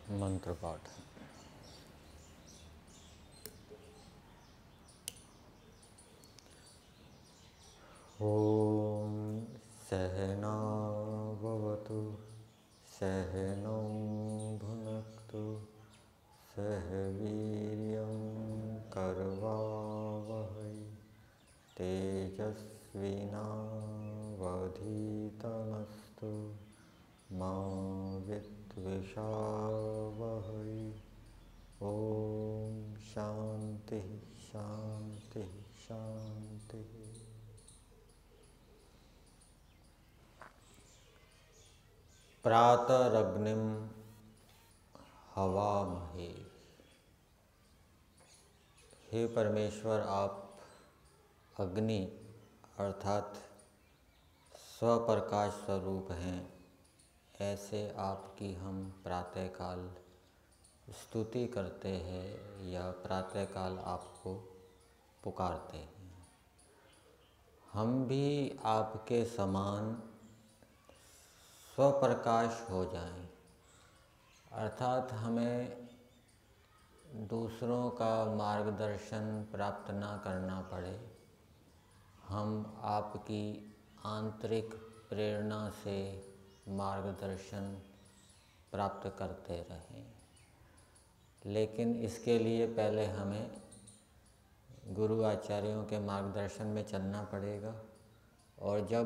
मंत्र पाठ। ओम सहना भवतु सहनौ भुनक्तु सह वीर्यं करवावहै तेजस्विनावधीतमस्तु मा विद्विषावहै। ओम शांति शांति शांति। प्रातरग्निम हवामहे। हे परमेश्वर, आप अग्नि अर्थात स्वप्रकाश स्वरूप हैं। ऐसे आपकी हम प्रातःकाल स्तुति करते हैं या प्रातःकाल आपको पुकारते हैं। हम भी आपके समान स्वप्रकाश हो जाएं, अर्थात हमें दूसरों का मार्गदर्शन प्राप्त ना करना पड़े। हम आपकी आंतरिक प्रेरणा से मार्गदर्शन प्राप्त करते रहें, लेकिन इसके लिए पहले हमें गुरु आचार्यों के मार्गदर्शन में चलना पड़ेगा। और जब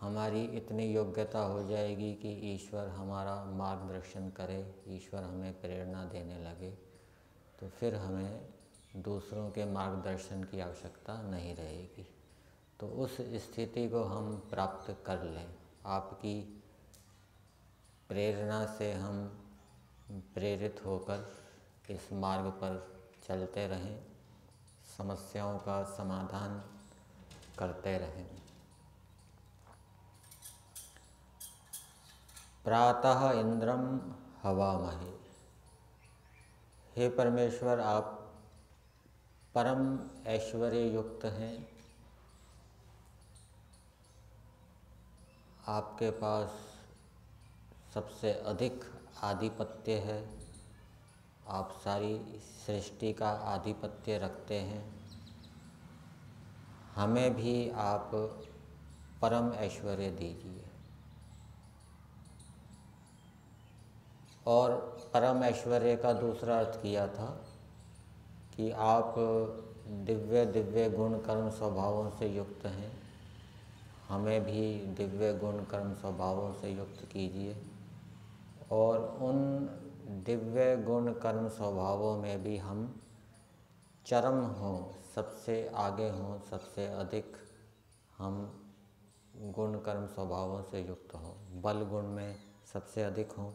हमारी इतनी योग्यता हो जाएगी कि ईश्वर हमारा मार्गदर्शन करे, ईश्वर हमें प्रेरणा देने लगे, तो फिर हमें दूसरों के मार्गदर्शन की आवश्यकता नहीं रहेगी। तो उस स्थिति को हम प्राप्त कर लें। आपकी प्रेरणा से हम प्रेरित होकर इस मार्ग पर चलते रहें, समस्याओं का समाधान करते रहें। प्रातः इंद्रम हवामहे। हे परमेश्वर, आप परम ऐश्वर्य युक्त हैं। आपके पास सबसे अधिक आधिपत्य है। आप सारी सृष्टि का आधिपत्य रखते हैं। हमें भी आप परम ऐश्वर्य दीजिए। और परम ऐश्वर्य का दूसरा अर्थ किया था कि आप दिव्य दिव्य गुण कर्म स्वभावों से युक्त हैं। हमें भी दिव्य गुण कर्म स्वभावों से युक्त कीजिए और उन दिव्य गुण कर्म स्वभावों में भी हम चरम हों, सबसे आगे हों, सबसे अधिक हम गुण कर्म स्वभावों से युक्त हों। बल गुण में सबसे अधिक हों,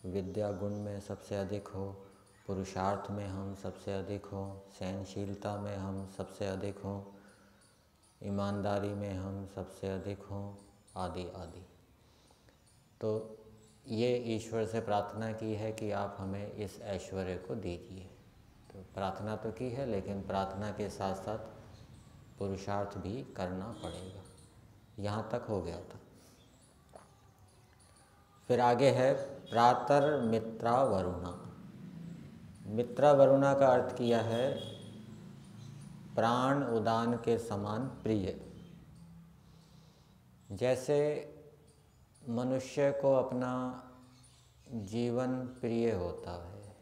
विद्या गुण में सबसे अधिक हो, पुरुषार्थ में हम सबसे अधिक हों, सहनशीलता में हम सबसे अधिक हों, ईमानदारी में हम सबसे अधिक हों, आदि आदि। तो ये ईश्वर से प्रार्थना की है कि आप हमें इस ऐश्वर्य को दीजिए। तो प्रार्थना तो की है, लेकिन प्रार्थना के साथ साथ पुरुषार्थ भी करना पड़ेगा। यहाँ तक हो गया था। फिर आगे है प्रातर मित्रा वरुणा। मित्रा वरुणा का अर्थ किया है प्राण उदान के समान प्रिय। जैसे मनुष्य को अपना जीवन प्रिय होता है,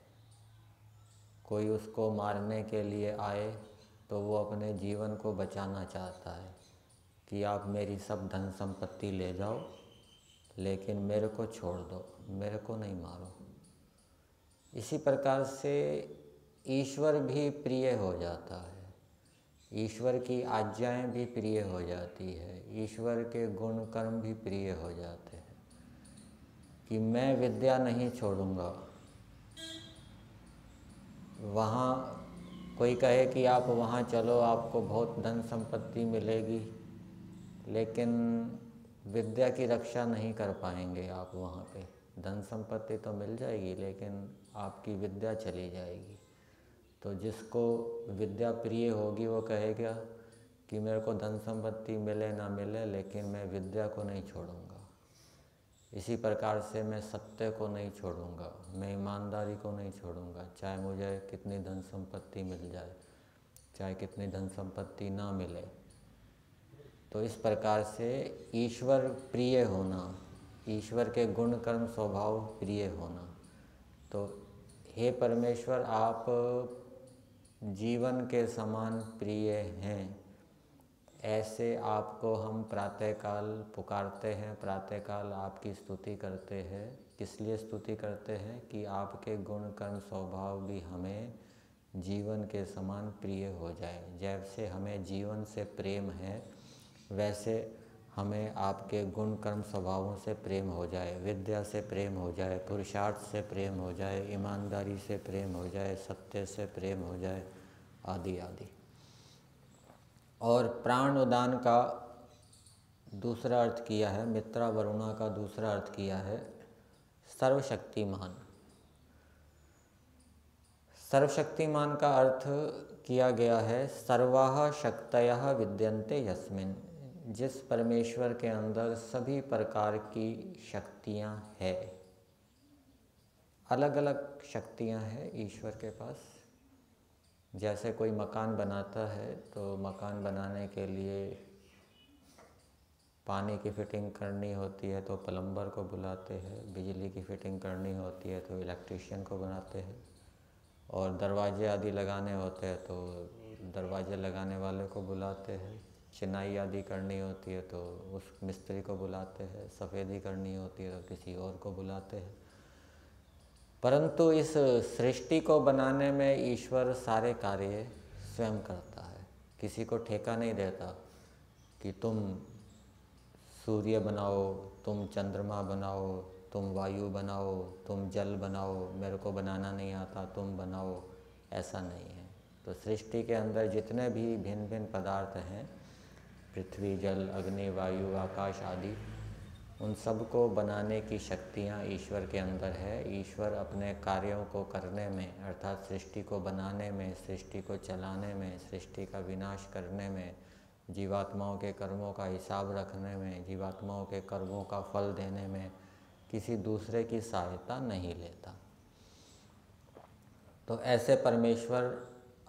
कोई उसको मारने के लिए आए तो वो अपने जीवन को बचाना चाहता है कि आप मेरी सब धन संपत्ति ले जाओ, लेकिन मेरे को छोड़ दो, मेरे को नहीं मारो। इसी प्रकार से ईश्वर भी प्रिय हो जाता है, ईश्वर की आज्ञाएं भी प्रिय हो जाती है, ईश्वर के गुण कर्म भी प्रिय हो जाते हैं कि मैं विद्या नहीं छोड़ूंगा। वहाँ कोई कहे कि आप वहाँ चलो, आपको बहुत धन संपत्ति मिलेगी, लेकिन विद्या की रक्षा नहीं कर पाएंगे आप वहाँ पे। धन संपत्ति तो मिल जाएगी, लेकिन आपकी विद्या चली जाएगी। तो जिसको विद्या प्रिय होगी वो कहेगा कि मेरे को धन संपत्ति मिले ना मिले, लेकिन मैं विद्या को नहीं छोड़ूंगा। इसी प्रकार से मैं सत्य को नहीं छोड़ूंगा, मैं ईमानदारी को नहीं छोड़ूंगा, चाहे मुझे कितनी धन संपत्ति मिल जाए, चाहे कितनी धन संपत्ति ना मिले। तो इस प्रकार से ईश्वर प्रिय होना, ईश्वर के गुण कर्म स्वभाव प्रिय होना। तो हे परमेश्वर, आप जीवन के समान प्रिय हैं, ऐसे आपको हम प्रातःकाल पुकारते हैं, प्रातःकाल आपकी स्तुति करते हैं। किस लिए स्तुति करते हैं? कि आपके गुण कर्म स्वभाव भी हमें जीवन के समान प्रिय हो जाए। जैसे हमें जीवन से प्रेम है, वैसे हमें आपके गुण कर्म स्वभावों से प्रेम हो जाए, विद्या से प्रेम हो जाए, पुरुषार्थ से प्रेम हो जाए, ईमानदारी से प्रेम हो जाए, सत्य से प्रेम हो जाए, आदि आदि। और प्राण उदान का दूसरा अर्थ किया है, मित्रा वरुणा का दूसरा अर्थ किया है सर्वशक्तिमान। सर्वशक्तिमान का अर्थ किया गया है सर्वाः शक्तयः विद्यन्ते यस्मिन्, जिस परमेश्वर के अंदर सभी प्रकार की शक्तियाँ हैं। अलग अलग शक्तियाँ हैं ईश्वर के पास। जैसे कोई मकान बनाता है तो मकान बनाने के लिए पानी की फिटिंग करनी होती है तो प्लम्बर को बुलाते हैं, बिजली की फिटिंग करनी होती है तो इलेक्ट्रीशियन को बुलाते हैं, और दरवाजे आदि लगाने होते हैं तो दरवाजे लगाने वाले को बुलाते हैं, चिनाई आदि करनी होती है तो उस मिस्त्री को बुलाते हैं, सफ़ेदी करनी होती है तो किसी और को बुलाते हैं। परंतु इस सृष्टि को बनाने में ईश्वर सारे कार्य स्वयं करता है। किसी को ठेका नहीं देता कि तुम सूर्य बनाओ, तुम चंद्रमा बनाओ, तुम वायु बनाओ, तुम जल बनाओ, मेरे को बनाना नहीं आता, तुम बनाओ, ऐसा नहीं है। तो सृष्टि के अंदर जितने भी भिन्न भिन्न पदार्थ हैं, पृथ्वी, जल, अग्नि, वायु, आकाश आदि, उन सबको बनाने की शक्तियाँ ईश्वर के अंदर है। ईश्वर अपने कार्यों को करने में, अर्थात सृष्टि को बनाने में, सृष्टि को चलाने में, सृष्टि का विनाश करने में, जीवात्माओं के कर्मों का हिसाब रखने में, जीवात्माओं के कर्मों का फल देने में किसी दूसरे की सहायता नहीं लेता। तो ऐसे परमेश्वर,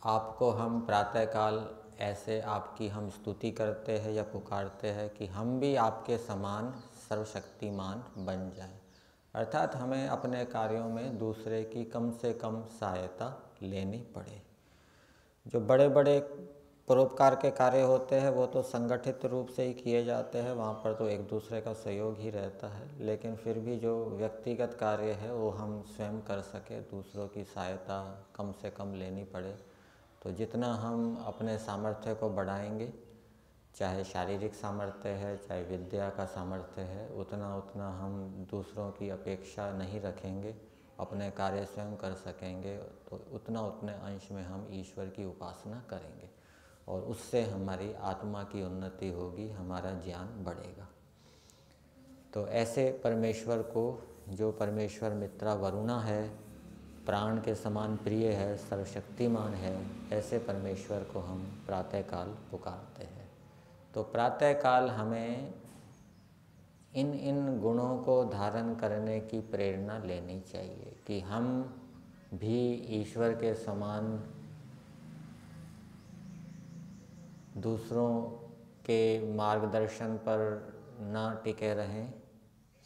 आपको हम प्रातःकाल ऐसे आपकी हम स्तुति करते हैं या पुकारते हैं कि हम भी आपके समान सर्वशक्तिमान बन जाएं। अर्थात हमें अपने कार्यों में दूसरे की कम से कम सहायता लेनी पड़े। जो बड़े बड़े परोपकार के कार्य होते हैं वो तो संगठित रूप से ही किए जाते हैं, वहाँ पर तो एक दूसरे का सहयोग ही रहता है। लेकिन फिर भी जो व्यक्तिगत कार्य है वो हम स्वयं कर सके, दूसरों की सहायता कम से कम लेनी पड़े। तो जितना हम अपने सामर्थ्य को बढ़ाएंगे, चाहे शारीरिक सामर्थ्य है, चाहे विद्या का सामर्थ्य है, उतना उतना हम दूसरों की अपेक्षा नहीं रखेंगे, अपने कार्य स्वयं कर सकेंगे, तो उतना उतने अंश में हम ईश्वर की उपासना करेंगे और उससे हमारी आत्मा की उन्नति होगी, हमारा ज्ञान बढ़ेगा। तो ऐसे परमेश्वर को, जो परमेश्वर मित्रा वरुणा है, प्राण के समान प्रिय है, सर्वशक्तिमान है, ऐसे परमेश्वर को हम प्रातःकाल पुकारते हैं। तो प्रातःकाल हमें इन गुणों को धारण करने की प्रेरणा लेनी चाहिए कि हम भी ईश्वर के समान दूसरों के मार्गदर्शन पर ना टिके रहें,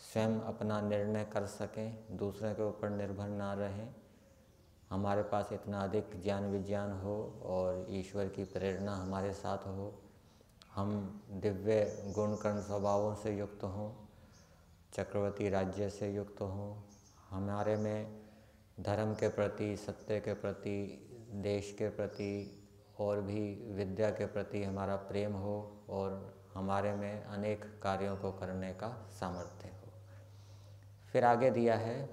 स्वयं अपना निर्णय कर सकें, दूसरे के ऊपर निर्भर ना रहें, हमारे पास इतना अधिक ज्ञान विज्ञान हो और ईश्वर की प्रेरणा हमारे साथ हो, हम दिव्य गुण कर्म स्वभावों से युक्त हों, चक्रवर्ती राज्य से युक्त हों, हमारे में धर्म के प्रति, सत्य के प्रति, देश के प्रति और भी विद्या के प्रति हमारा प्रेम हो और हमारे में अनेक कार्यों को करने का सामर्थ्य हो। फिर आगे दिया है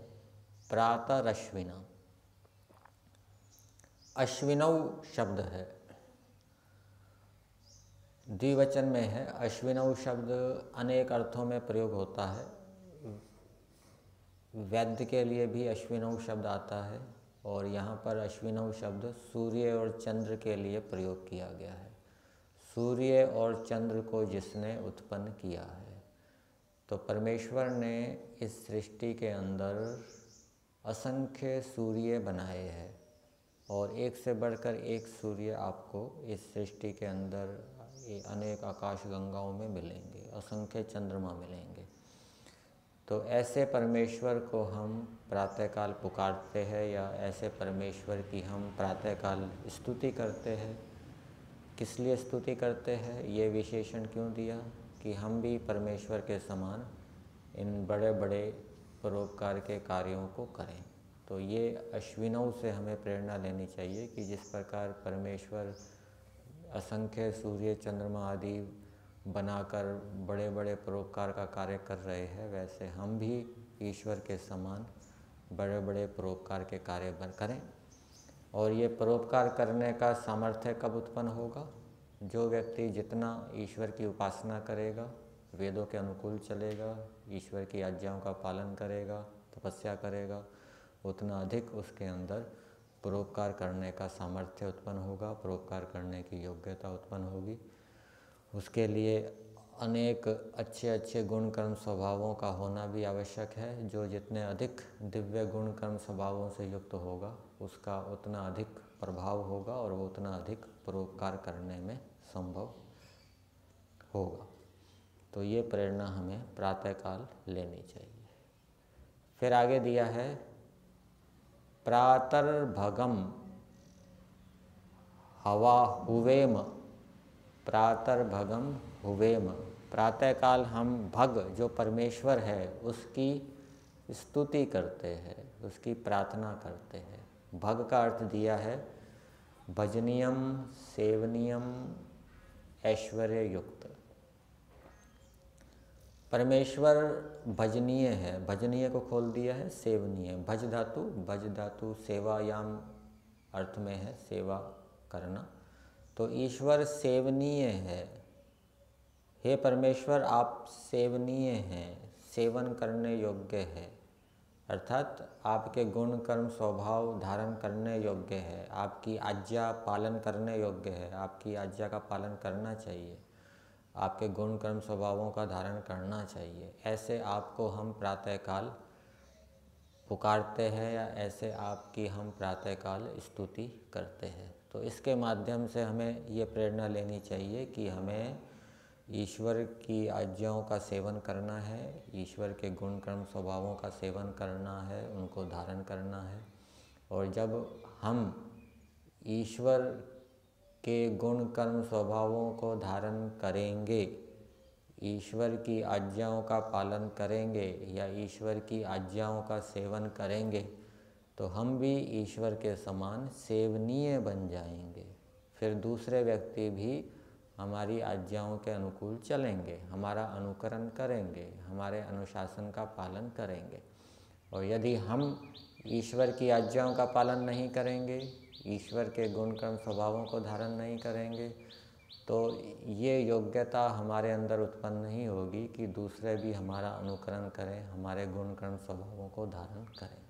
प्रातरश्विना। अश्विनौ शब्द है, द्विवचन में है। अश्विनौ शब्द अनेक अर्थों में प्रयोग होता है। वैद्य के लिए भी अश्विनौ शब्द आता है और यहाँ पर अश्विनौ शब्द सूर्य और चंद्र के लिए प्रयोग किया गया है। सूर्य और चंद्र को जिसने उत्पन्न किया है, तो परमेश्वर ने इस सृष्टि के अंदर असंख्य सूर्य बनाए हैं और एक से बढ़कर एक सूर्य आपको इस सृष्टि के अंदर अनेक आकाश गंगाओं में मिलेंगे, असंख्य चंद्रमा मिलेंगे। तो ऐसे परमेश्वर को हम प्रातःकाल पुकारते हैं या ऐसे परमेश्वर की हम प्रातःकाल स्तुति करते हैं। किस लिए स्तुति करते हैं, ये विशेषण क्यों दिया कि हम भी परमेश्वर के समान इन बड़े बड़े परोपकार के कार्यों को करें। तो ये अश्विनों से हमें प्रेरणा लेनी चाहिए कि जिस प्रकार परमेश्वर असंख्य सूर्य चंद्रमा आदि बनाकर बड़े बड़े परोपकार का कार्य कर रहे हैं, वैसे हम भी ईश्वर के समान बड़े बड़े परोपकार के कार्य करें। और ये परोपकार करने का सामर्थ्य कब उत्पन्न होगा? जो व्यक्ति जितना ईश्वर की उपासना करेगा, वेदों के अनुकूल चलेगा, ईश्वर की आज्ञाओं का पालन करेगा, तपस्या करेगा, उतना अधिक उसके अंदर परोपकार करने का सामर्थ्य उत्पन्न होगा, परोपकार करने की योग्यता उत्पन्न होगी। उसके लिए अनेक अच्छे अच्छे गुण कर्म स्वभावों का होना भी आवश्यक है। जो जितने अधिक दिव्य गुण कर्म स्वभावों से युक्त होगा, उसका उतना अधिक प्रभाव होगा और वो उतना अधिक परोपकार करने में संभव होगा। तो ये प्रेरणा हमें प्रातःकाल लेनी चाहिए। फिर आगे दिया है प्रातर्भगम हवा हुवेम, प्रातर्भगम हुवेम। प्रातःकाल हम भग जो परमेश्वर है उसकी स्तुति करते हैं, उसकी प्रार्थना करते हैं। भग का अर्थ दिया है भजनीयम सेवनीयम ऐश्वर्य युक्त। परमेश्वर भजनीय है, भजनीय को खोल दिया है सेवनीय। भज धातु सेवायाम अर्थ में है, सेवा करना। तो ईश्वर सेवनीय है। हे परमेश्वर आप सेवनीय हैं, सेवन करने योग्य है, अर्थात आपके गुण कर्म स्वभाव धारण करने योग्य है, आपकी आज्ञा पालन करने योग्य है, आपकी आज्ञा का पालन करना चाहिए, आपके गुण कर्म स्वभावों का धारण करना चाहिए। ऐसे आपको हम प्रातःकाल पुकारते हैं या ऐसे आपकी हम प्रातःकाल स्तुति करते हैं। तो इसके माध्यम से हमें ये प्रेरणा लेनी चाहिए कि हमें ईश्वर की आज्ञाओं का सेवन करना है, ईश्वर के गुण कर्म स्वभावों का सेवन करना है, उनको धारण करना है। और जब हम ईश्वर के गुण कर्म स्वभावों को धारण करेंगे, ईश्वर की आज्ञाओं का पालन करेंगे या ईश्वर की आज्ञाओं का सेवन करेंगे, तो हम भी ईश्वर के समान सेवनीय बन जाएंगे। फिर दूसरे व्यक्ति भी हमारी आज्ञाओं के अनुकूल चलेंगे, हमारा अनुकरण करेंगे, हमारे अनुशासन का पालन करेंगे। और यदि हम ईश्वर की आज्ञाओं का पालन नहीं करेंगे, ईश्वर के गुण कर्म स्वभावों को धारण नहीं करेंगे, तो ये योग्यता हमारे अंदर उत्पन्न नहीं होगी कि दूसरे भी हमारा अनुकरण करें, हमारे गुण कर्म स्वभावों को धारण करें।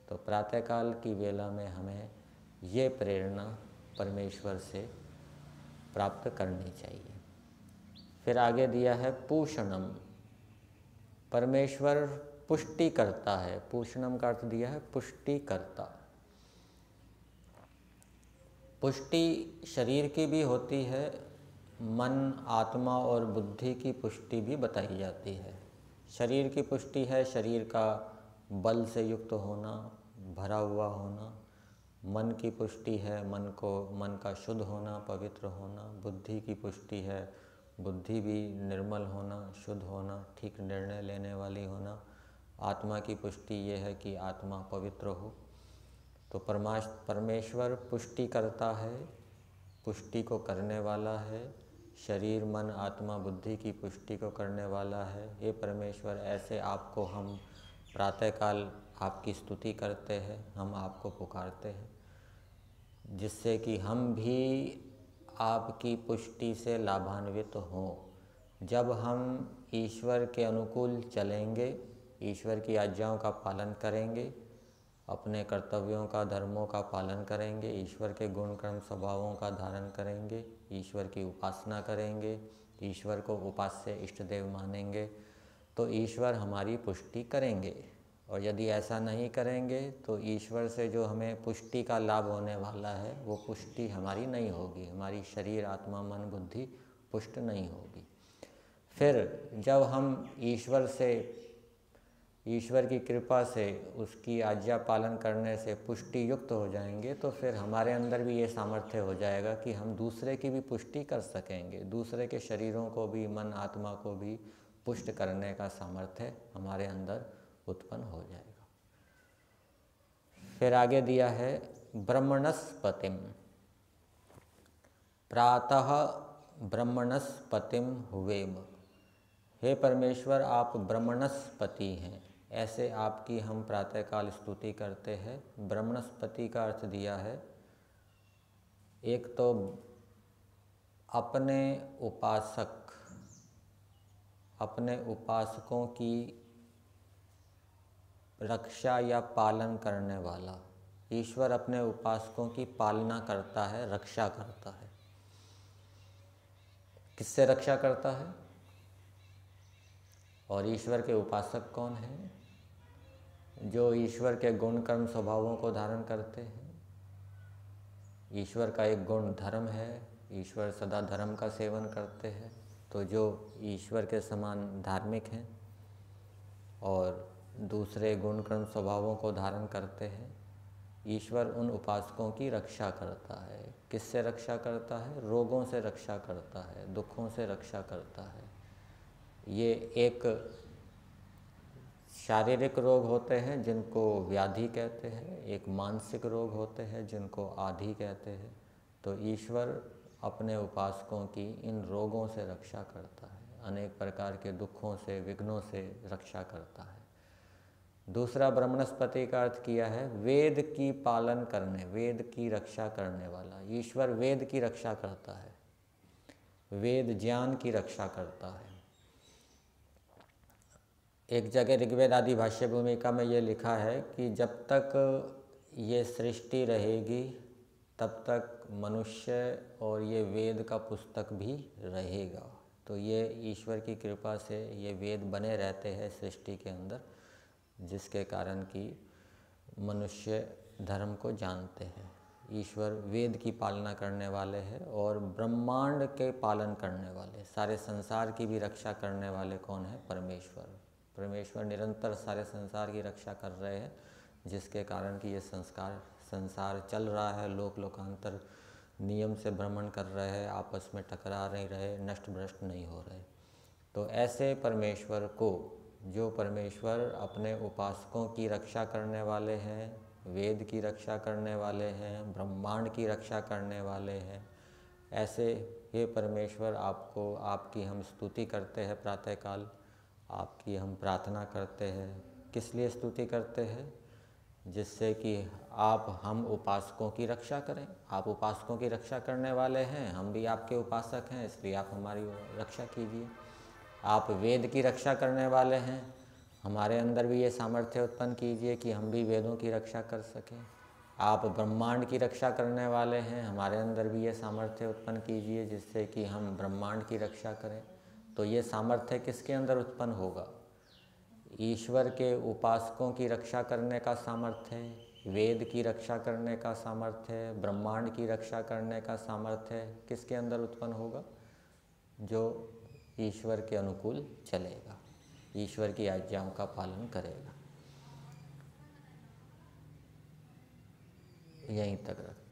तो प्रातःकाल की वेला में हमें ये प्रेरणा परमेश्वर से प्राप्त करनी चाहिए। फिर आगे दिया है पूषणम। परमेश्वर पुष्टि करता है। पूषणम का अर्थ दिया है पुष्टि करता। पुष्टि शरीर की भी होती है, मन आत्मा और बुद्धि की पुष्टि भी बताई जाती है। शरीर की पुष्टि है शरीर का बल से युक्त होना, भरा हुआ होना। मन की पुष्टि है मन का शुद्ध होना, पवित्र होना। बुद्धि की पुष्टि है बुद्धि भी निर्मल होना, शुद्ध होना, ठीक निर्णय लेने वाली होना। आत्मा की पुष्टि ये है कि आत्मा पवित्र हो। तो परमेश्वर पुष्टि करता है, पुष्टि को करने वाला है। शरीर मन आत्मा बुद्धि की पुष्टि को करने वाला है। हे परमेश्वर, ऐसे आपको हम प्रातःकाल आपकी स्तुति करते हैं, हम आपको पुकारते हैं, जिससे कि हम भी आपकी पुष्टि से लाभान्वित हों। जब हम ईश्वर के अनुकूल चलेंगे, ईश्वर की आज्ञाओं का पालन करेंगे, अपने कर्तव्यों का धर्मों का पालन करेंगे, ईश्वर के गुण कर्म स्वभावों का धारण करेंगे, ईश्वर की उपासना करेंगे, ईश्वर को उपास्य इष्ट देव मानेंगे, तो ईश्वर हमारी पुष्टि करेंगे, और यदि ऐसा नहीं करेंगे तो ईश्वर से जो हमें पुष्टि का लाभ होने वाला है वो पुष्टि हमारी नहीं होगी, हमारी शरीर आत्मा मन बुद्धि पुष्ट नहीं होगी। फिर जब हम ईश्वर की कृपा से, उसकी आज्ञा पालन करने से पुष्टि युक्त हो जाएंगे, तो फिर हमारे अंदर भी ये सामर्थ्य हो जाएगा कि हम दूसरे की भी पुष्टि कर सकेंगे, दूसरे के शरीरों को भी, मन आत्मा को भी पुष्ट करने का सामर्थ्य हमारे अंदर उत्पन्न हो जाएगा। फिर आगे दिया है ब्रह्मणस्पतिम, प्रातः ब्रह्मणस्पतिम हुवेम। हे परमेश्वर, आप ब्रह्मणस्पति हैं, ऐसे आपकी हम प्रातःकाल स्तुति करते हैं। ब्रह्मणस्पति का अर्थ दिया है, एक तो अपने उपासकों की रक्षा या पालन करने वाला। ईश्वर अपने उपासकों की पालना करता है, रक्षा करता है। किससे रक्षा करता है? और ईश्वर के उपासक कौन हैं? जो ईश्वर के गुण कर्म स्वभावों को धारण करते हैं। ईश्वर का एक गुण धर्म है, ईश्वर सदा धर्म का सेवन करते हैं, तो जो ईश्वर के समान धार्मिक हैं और दूसरे गुण कर्म स्वभावों को धारण करते हैं, ईश्वर उन उपासकों की रक्षा करता है। किससे रक्षा करता है? रोगों से रक्षा करता है, दुखों से रक्षा करता है। ये एक शारीरिक रोग होते हैं जिनको व्याधि कहते हैं, एक मानसिक रोग होते हैं जिनको आधि कहते हैं। तो ईश्वर अपने उपासकों की इन रोगों से रक्षा करता है, अनेक प्रकार के दुखों से, विघ्नों से रक्षा करता है। दूसरा ब्रह्मणस्पति का अर्थ किया है वेद की पालन करने, वेद की रक्षा करने वाला। ईश्वर वेद की रक्षा करता है, वेद ज्ञान की रक्षा करता है। एक जगह ऋग्वेद आदि भाष्य भूमिका में ये लिखा है कि जब तक ये सृष्टि रहेगी तब तक मनुष्य और ये वेद का पुस्तक भी रहेगा। तो ये ईश्वर की कृपा से ये वेद बने रहते हैं सृष्टि के अंदर, जिसके कारण कि मनुष्य धर्म को जानते हैं। ईश्वर वेद की पालना करने वाले हैं और ब्रह्मांड के पालन करने वाले, सारे संसार की भी रक्षा करने वाले कौन है? परमेश्वर। परमेश्वर निरंतर सारे संसार की रक्षा कर रहे हैं, जिसके कारण कि ये संसार चल रहा है, लोक लोकांतर नियम से भ्रमण कर रहे हैं, आपस में टकरा नहीं रहे, नष्ट भ्रष्ट नहीं हो रहे। तो ऐसे परमेश्वर को, जो परमेश्वर अपने उपासकों की रक्षा करने वाले हैं, वेद की रक्षा करने वाले हैं, ब्रह्मांड की रक्षा करने वाले हैं, ऐसे हे परमेश्वर आपको, आपकी हम स्तुति करते हैं प्रातःकाल, आपकी हम प्रार्थना करते हैं। किस लिए स्तुति करते हैं? जिससे कि आप हम उपासकों की रक्षा करें। आप उपासकों की रक्षा करने वाले हैं, हम भी आपके उपासक हैं, इसलिए आप हमारी रक्षा कीजिए। आप वेद की रक्षा करने वाले हैं, हमारे अंदर भी ये सामर्थ्य उत्पन्न कीजिए कि हम भी वेदों की रक्षा कर सकें। आप ब्रह्मांड की रक्षा करने वाले हैं, हमारे अंदर भी ये सामर्थ्य उत्पन्न कीजिए जिससे कि हम ब्रह्मांड की रक्षा करें। तो ये सामर्थ्य किसके अंदर उत्पन्न होगा? ईश्वर के उपासकों की रक्षा करने का सामर्थ्य, वेद की रक्षा करने का सामर्थ्य, ब्रह्मांड की रक्षा करने का सामर्थ्य किसके अंदर उत्पन्न होगा? जो ईश्वर के अनुकूल चलेगा, ईश्वर की आज्ञाओं का पालन करेगा। यहीं तक रख।